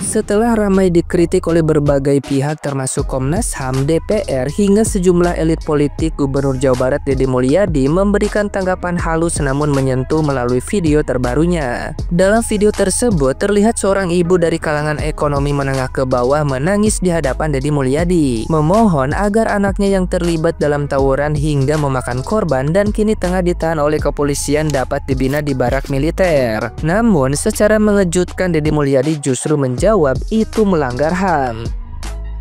Setelah ramai dikritik oleh berbagai pihak termasuk Komnas HAM, DPR, hingga sejumlah elit politik, Gubernur Jawa Barat Deddy Mulyadi memberikan tanggapan halus namun menyentuh melalui video terbarunya. Dalam video tersebut terlihat seorang ibu dari kalangan ekonomi menengah ke bawah menangis di hadapan Deddy Mulyadi, memohon agar anaknya yang terlibat dalam tawuran hingga memakan korban dan kini tengah ditahan oleh kepolisian dapat dibina di barak militer. Namun secara mengejutkan Deddy Mulyadi justru menjawab itu melanggar HAM.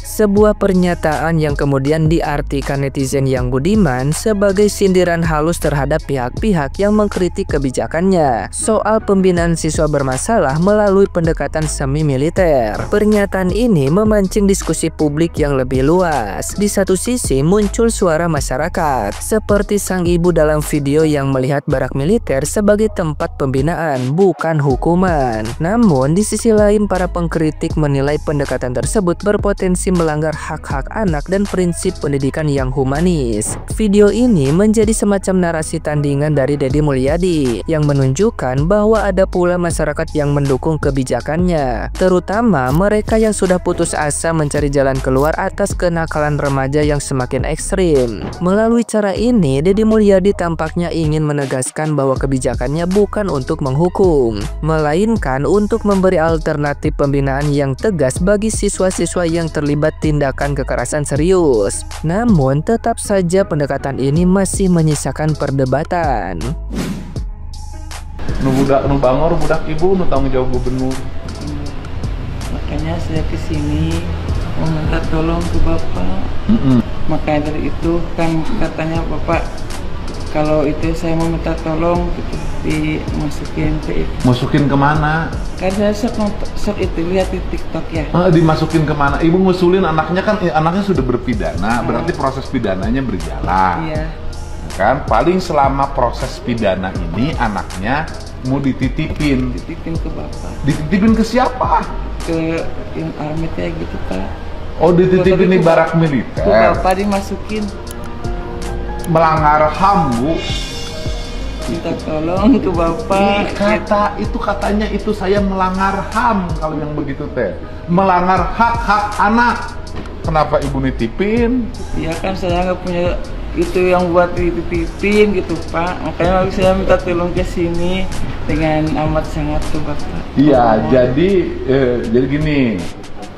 Sebuah pernyataan yang kemudian diartikan netizen yang budiman sebagai sindiran halus terhadap pihak-pihak yang mengkritik kebijakannya soal pembinaan siswa bermasalah melalui pendekatan semi-militer. Pernyataan ini memancing diskusi publik yang lebih luas. Di satu sisi muncul suara masyarakat, seperti sang ibu dalam video yang melihat barak militer sebagai tempat pembinaan, bukan hukuman. Namun di sisi lain para pengkritik menilai pendekatan tersebut berpotensi melanggar hak-hak anak dan prinsip pendidikan yang humanis. Video ini menjadi semacam narasi tandingan dari Deddy Mulyadi yang menunjukkan bahwa ada pula masyarakat yang mendukung kebijakannya, terutama mereka yang sudah putus asa mencari jalan keluar atas kenakalan remaja yang semakin ekstrim. Melalui cara ini, Deddy Mulyadi tampaknya ingin menegaskan bahwa kebijakannya bukan untuk menghukum, melainkan untuk memberi alternatif pembinaan yang tegas bagi siswa-siswa yang terlibat tindakan kekerasan serius. Namun tetap saja pendekatan ini masih menyisakan perdebatan. Nu bangor budak ibu nu tanggung jawab gubernur. Makanya saya kesini meminta tolong ke bapak. Makanya dari itu kan katanya bapak kalau itu saya mau minta tolong gitu, dimasukin ke itu. Masukin kemana? Kan saya sok itu lihat di TikTok ya. Dimasukin kemana? Ibu ngusulin anaknya kan, anaknya sudah berpidana, berarti proses pidananya berjalan. Iya. Kan paling selama proses pidana ini anaknya mau dititipin. Dititipin ke bapak. Dititipin ke siapa? Ke yang army kayak gitu Pak. Oh, dititipin di barak militer. Ke bapak dimasukin. Melanggar HAM, Bu. Minta tolong ke bapak. Katanya itu saya melanggar HAM kalau yang begitu teh. Melanggar hak-hak anak. Kenapa ibu nitipin? Ya kan saya nggak punya itu yang buat dititipin gitu Pak. Makanya saya minta tolong ke sini dengan amat sangat ke bapak. Iya, jadi gini.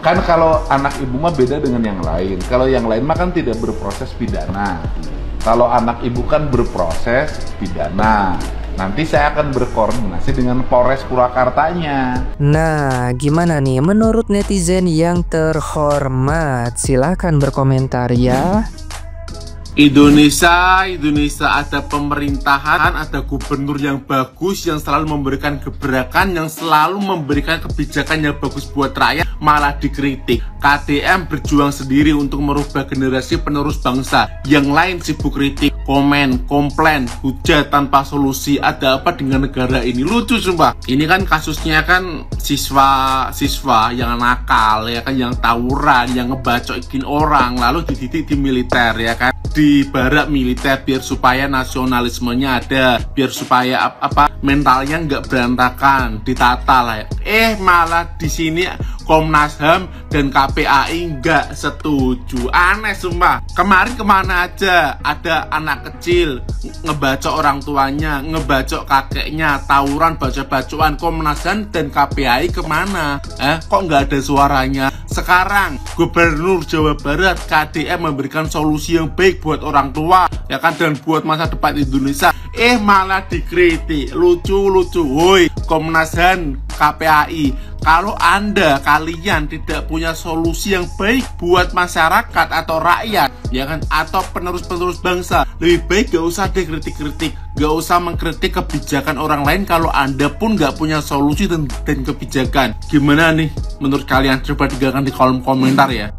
Kan kalau anak ibu mah beda dengan yang lain. Kalau yang lain mah kan tidak berproses pidana. Kalau anak ibu kan berproses pidana. Nanti saya akan berkoordinasi dengan Polres Purwakartanya. Nah, gimana nih menurut netizen yang terhormat? Silahkan berkomentar ya. Indonesia ada pemerintahan, ada gubernur yang bagus, yang selalu memberikan gebrakan, yang selalu memberikan kebijakan yang bagus buat rakyat, malah dikritik. KDM berjuang sendiri untuk merubah generasi penerus bangsa. Yang lain sibuk kritik, komen, komplain, hujat tanpa solusi. Ada apa dengan negara ini? Lucu sumpah. Ini kan kasusnya kan siswa yang nakal ya kan, yang tawuran, yang ngebacokin orang, lalu dididik di militer ya kan, di barak militer biar supaya nasionalismenya ada, biar supaya mentalnya nggak berantakan, ditata lah ya. Malah di sini Komnas HAM dan KPAI nggak setuju. Aneh sumpah. Kemarin kemana aja ada anak kecil ngebacok orang tuanya, ngebacok kakeknya, tawuran, baca-bacoan. Komnas HAM dan KPAI kemana? Kok nggak ada suaranya? Sekarang Gubernur Jawa Barat KDM memberikan solusi yang baik buat orang tua ya kan, dan buat masa depan Indonesia. Malah dikritik. Lucu. Woi Komnas HAM, KPAI, kalau kalian tidak punya solusi yang baik buat masyarakat atau rakyat ya kan, atau penerus bangsa, lebih baik gak usah deh kritik-kritik, gak usah mengkritik kebijakan orang lain kalau Anda pun gak punya solusi dan kebijakan. Gimana nih menurut kalian? Coba tinggalkan di kolom komentar ya.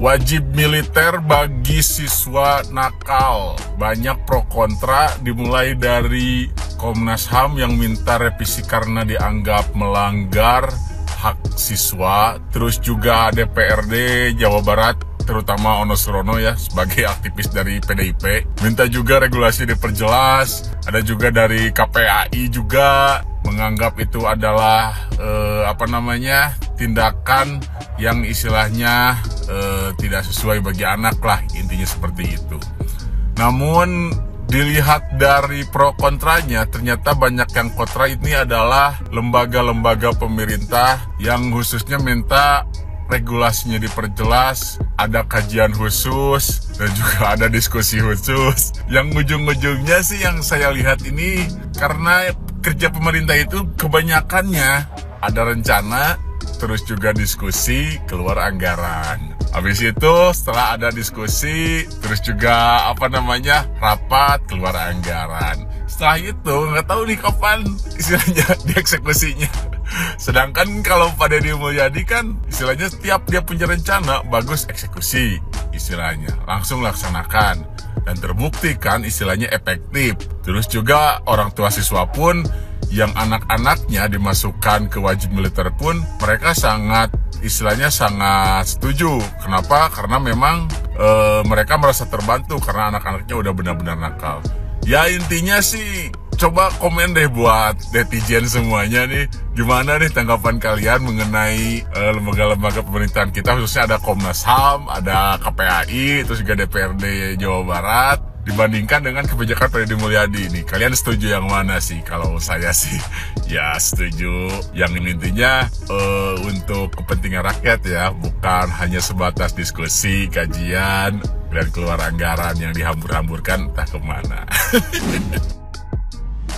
Wajib militer bagi siswa nakal. Banyak pro kontra, dimulai dari Komnas HAM yang minta revisi karena dianggap melanggar hak siswa. Terus juga DPRD Jawa Barat, terutama Ono Surono ya, sebagai aktivis dari PDIP, minta juga regulasi diperjelas. Ada juga dari KPAI juga menganggap itu adalah tindakan yang istilahnya tidak sesuai bagi anak lah, intinya seperti itu. Namun dilihat dari pro kontranya, ternyata banyak yang kontra ini adalah lembaga-lembaga pemerintah yang khususnya minta regulasinya diperjelas, ada kajian khusus, dan juga ada diskusi khusus. Yang ujung-ujungnya sih yang saya lihat ini, karena kerja pemerintah itu kebanyakannya ada rencana, terus juga diskusi, keluar anggaran. Habis itu setelah ada diskusi, terus juga rapat, keluar anggaran. Setelah itu nggak tahu nih kapan istilahnya dieksekusinya. Sedangkan kalau Pak Deddy Mulyadi kan istilahnya setiap dia punya rencana, bagus eksekusi istilahnya, langsung laksanakan. Dan terbukti kan istilahnya efektif. Terus juga orang tua siswa pun yang anak-anaknya dimasukkan ke wajib militer pun mereka sangat setuju. Kenapa? Karena memang mereka merasa terbantu karena anak-anaknya udah benar-benar nakal. Ya intinya sih, coba komen deh buat netizen semuanya nih, gimana nih tanggapan kalian mengenai lembaga-lembaga pemerintahan kita, khususnya ada Komnas HAM, ada KPAI, terus juga DPRD Jawa Barat, dibandingkan dengan kebijakan Pak Deddy Mulyadi ini. Kalian setuju yang mana sih? Kalau saya sih ya setuju yang intinya untuk kepentingan rakyat ya, bukan hanya sebatas diskusi, kajian, dan keluar anggaran yang dihambur-hamburkan entah kemana.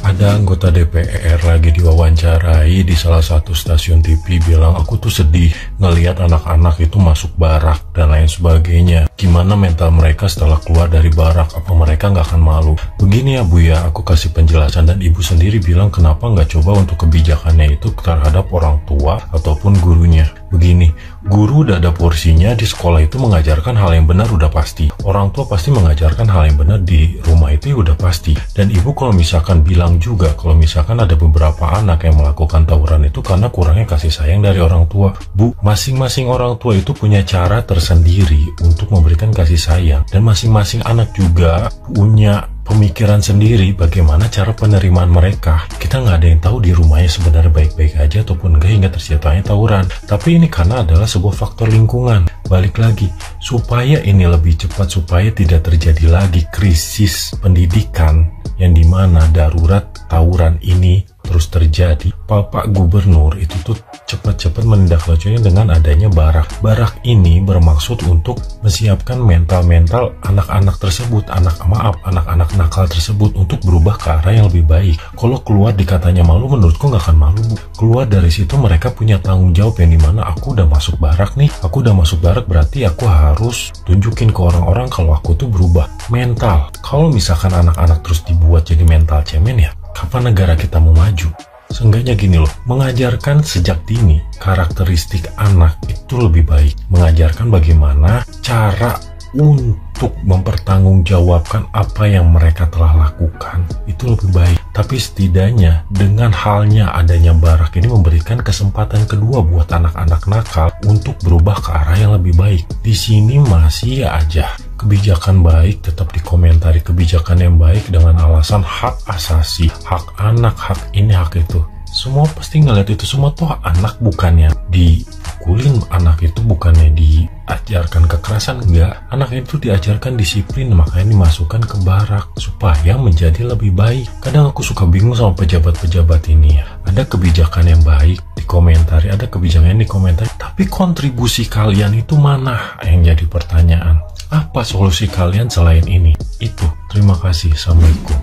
Ada anggota DPR lagi diwawancarai di salah satu stasiun TV bilang, aku tuh sedih ngelihat anak-anak itu masuk barak dan lain sebagainya. Gimana mental mereka setelah keluar dari barak? Apa mereka nggak akan malu? Begini ya Bu ya, aku kasih penjelasan dan Ibu sendiri bilang kenapa nggak coba untuk kebijakannya itu terhadap orang tua ataupun gurunya. Begini, guru udah ada porsinya di sekolah itu mengajarkan hal yang benar udah pasti. Orang tua pasti mengajarkan hal yang benar di rumah itu udah pasti. Dan Ibu kalau misalkan bilang juga kalau misalkan ada beberapa anak yang melakukan tawuran itu karena kurangnya kasih sayang dari orang tua. Bu, masing-masing orang tua itu punya cara tersendiri untuk memberikan kasih sayang. Dan masing-masing anak juga punya pemikiran sendiri bagaimana cara penerimaan mereka. Kita nggak ada yang tahu di rumahnya sebenarnya baik-baik aja ataupun enggak hingga terciptanya tawuran. Tapi ini karena adalah sebuah faktor lingkungan. Balik lagi, supaya ini lebih cepat, supaya tidak terjadi lagi krisis pendidikan yang dimana darurat tawuran ini terus terjadi. Bapak Gubernur itu tuh cepat-cepat menindaklanjuti dengan adanya barak. Barak ini bermaksud untuk menyiapkan mental-mental anak-anak tersebut, anak-anak nakal tersebut untuk berubah ke arah yang lebih baik. Kalau keluar dikatanya malu, menurutku nggak akan malu Bu. Keluar dari situ mereka punya tanggung jawab yang dimana aku udah masuk barak nih, aku udah masuk barak berarti aku harus tunjukin ke orang-orang kalau aku tuh berubah. Mental, kalau misalkan anak-anak terus dibuat jadi mental cemen ya, kapan negara kita mau maju? Seenggaknya gini loh, mengajarkan sejak dini karakteristik anak itu lebih baik. Mengajarkan bagaimana cara untuk mempertanggungjawabkan apa yang mereka telah lakukan itu lebih baik. Tapi setidaknya dengan halnya adanya barak ini memberikan kesempatan kedua buat anak-anak nakal untuk berubah ke arah yang lebih baik. Di sini masih aja kebijakan baik tetap dikomentari, kebijakan yang baik dengan alasan hak asasi, hak anak, hak ini, hak itu. Semua pasti ngeliat itu semua tuh anak, bukannya dipukulin, anak itu bukannya diajarkan kekerasan, enggak. Anak itu diajarkan disiplin, makanya dimasukkan ke barak supaya menjadi lebih baik. Kadang aku suka bingung sama pejabat-pejabat ini ya. Ada kebijakan yang baik dikomentari, ada kebijakan yang dikomentari, tapi kontribusi kalian itu mana yang jadi pertanyaan. Apa solusi kalian selain ini? Itu. Terima kasih. Assalamualaikum.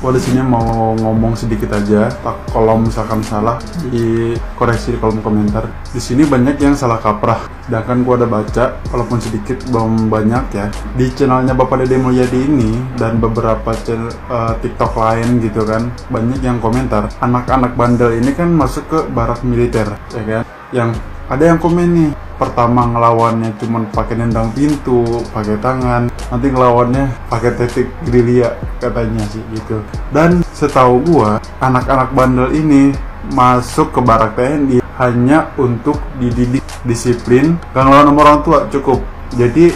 Gua di sini mau ngomong sedikit aja. Kalau misalkan salah, dikoreksi di kolom komentar. Di sini banyak yang salah kaprah. Sedangkan gua ada baca, walaupun sedikit belum banyak ya. Di channelnya Bapak Deddy Mulyadi ini dan beberapa channel TikTok lain gitu kan, banyak yang komentar anak-anak bandel ini kan masuk ke barak militer, ya kan? Yang ada yang komen nih, pertama ngelawannya cuman pakai nendang pintu, pakai tangan, nanti ngelawannya pakai teknik gerilya katanya sih gitu. Dan setahu gua, anak-anak bandel ini masuk ke barak TNI hanya untuk dididik disiplin, gak ngelawan sama orang tua, cukup Jadi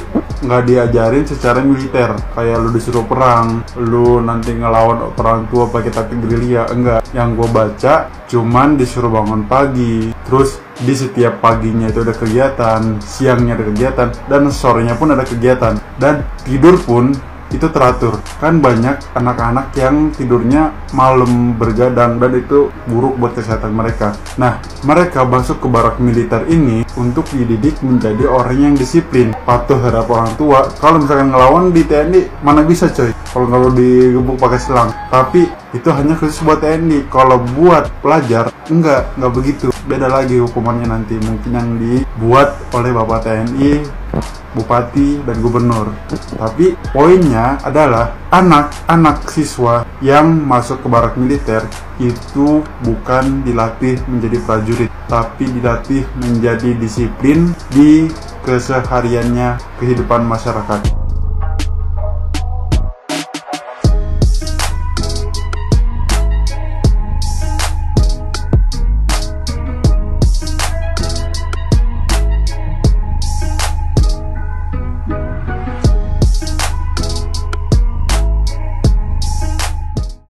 nggak diajarin secara militer, kayak lu disuruh perang, lu nanti ngelawan orang tua pakai taktik gerilya, enggak. Yang gue baca cuman disuruh bangun pagi, terus di setiap paginya itu ada kegiatan, siangnya ada kegiatan, dan sorenya pun ada kegiatan, dan tidur pun itu teratur. Kan banyak anak-anak yang tidurnya malam bergadang dan itu buruk buat kesehatan mereka. Nah, mereka masuk ke barak militer ini untuk dididik menjadi orang yang disiplin, patuh terhadap orang tua. Kalau misalkan ngelawan di TNI, mana bisa coy kalau digebuk pakai selang. Tapi itu hanya khusus buat TNI. Kalau buat pelajar, enggak begitu. Beda lagi hukumannya nanti, mungkin yang dibuat oleh Bapak TNI, Bupati, dan Gubernur. Tapi poinnya adalah anak-anak siswa yang masuk ke barak militer itu bukan dilatih menjadi prajurit, tapi dilatih menjadi disiplin di kesehariannya kehidupan masyarakat.